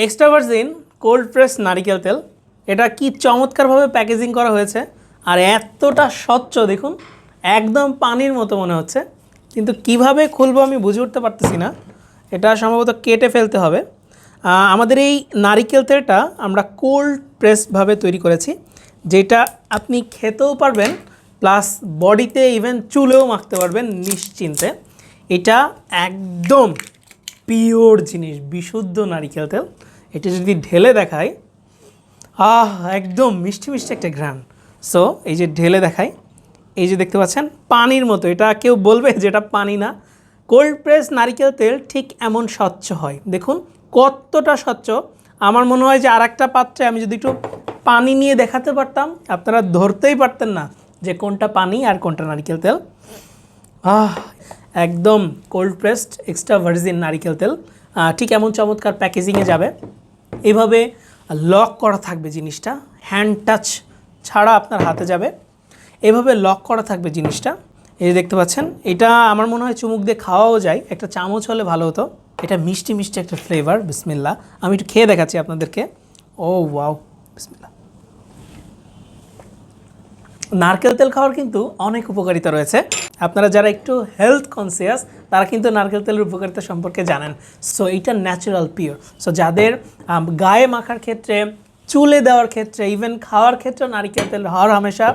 Extra virgin cold press নারিকেল তেল, এটা কি চমৎকারভাবে প্যাকেজিং করা হয়েছে আর এতটা স্বচ্ছ দেখুন, একদম পানির মতো মনে হচ্ছে, কিন্তু কিভাবে খুলবো আমি বুঝে উঠতে পারতেছি না। এটা সম্ভবত কেটে ফেলতে হবে। আমাদের এই নারিকেল তেলটা আমরা কোল্ড প্রেসভাবে তৈরি করেছি, যেটা আপনি খেতেও পারবেন প্লাস বডিতে ইভেন চুলেও মাখতে পারবেন নিশ্চিন্তে। এটা একদম পিওর জিনিস, বিশুদ্ধ নারিকেল তেল। এটা যদি ঢেলে দেখাই, একদম মিষ্টি মিষ্টি একটা ঘ্রাণ। সো এই যে ঢেলে দেখাই, এই যে দেখতে পাচ্ছেন পানির মতো, এটা কেউ বলবে যে এটা পানি না। কোল্ড প্রেস নারিকেল তেল ঠিক এমন স্বচ্ছ হয়, দেখুন কতটা স্বচ্ছ। আমার মনে হয় যে আর একটা পাত্রে আমি যদি একটু পানি নিয়ে দেখাতে পারতাম, আপনারা ধরতেই পারতেন না যে কোনটা পানি আর কোনটা নারিকেল তেল। একদম কোল্ড প্রেসড এক্সট্রা ভার্জিন নারিকেল তেল, ঠিক এমন চমৎকার প্যাকেজিংয়ে যাবে। এভাবে লক করা থাকবে জিনিসটা, হ্যান্ড টাচ ছাড়া আপনার হাতে যাবে, এভাবে লক করা থাকবে জিনিসটা। এই দেখতে পাচ্ছেন, এটা আমার মনে হয় চুমুক দিয়ে খাওয়াও যায়, একটা চামচ হলে ভালো হতো। এটা মিষ্টি মিষ্টি একটা ফ্লেভার, বিসমিল্লাহ। আমি একটু খেয়ে দেখাচ্ছি আপনাদেরকে। ও ওয়াও, বিসমিল্লাহ। নারকেল তেল খাওয়ার কিন্তু অনেক উপকারিতা রয়েছে। আপনারা যারা একটু হেলথ কনসিয়াস তারা কিন্তু নারকেল তেলের উপকারিতা সম্পর্কে জানেন। সো এইটা ন্যাচারাল পিওর। সো যাদের গায়ে মাখার ক্ষেত্রে, চুলে দেওয়ার ক্ষেত্রে, ইভেন খাওয়ার ক্ষেত্রে নারকেল তেল হওয়ার হামেশা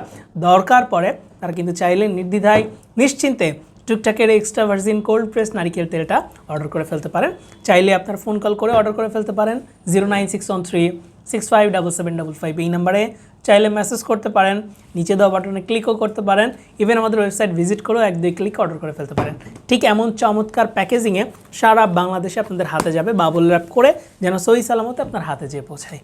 দরকার পড়ে, তারা কিন্তু চাইলে নির্দ্বিধায় নিশ্চিন্তে টুকটাকের এক্সট্রা ভার্জিন কোল্ড প্রেস নারিকেল তেলটা অর্ডার করে ফেলতে পারেন। চাইলে আপনার ফোন কল করে অর্ডার করে ফেলতে পারেন 09613657755 এই নাম্বারে। চাইলে মেসেজ করতে পারেন, নিচে দেওয়া বাটনে ক্লিকও করতে পারেন, ইভেন আমাদের ওয়েবসাইট ভিজিট করেও 1-2 ক্লিক অর্ডার করে ফেলতে পারেন। ঠিক এমন চমৎকার প্যাকেজিংয়ে সারা বাংলাদেশে আপনাদের হাতে যাবে, বাবুল র্যাপ করে যেন সহি সালামতে আপনার হাতে যেয়ে পৌঁছায়।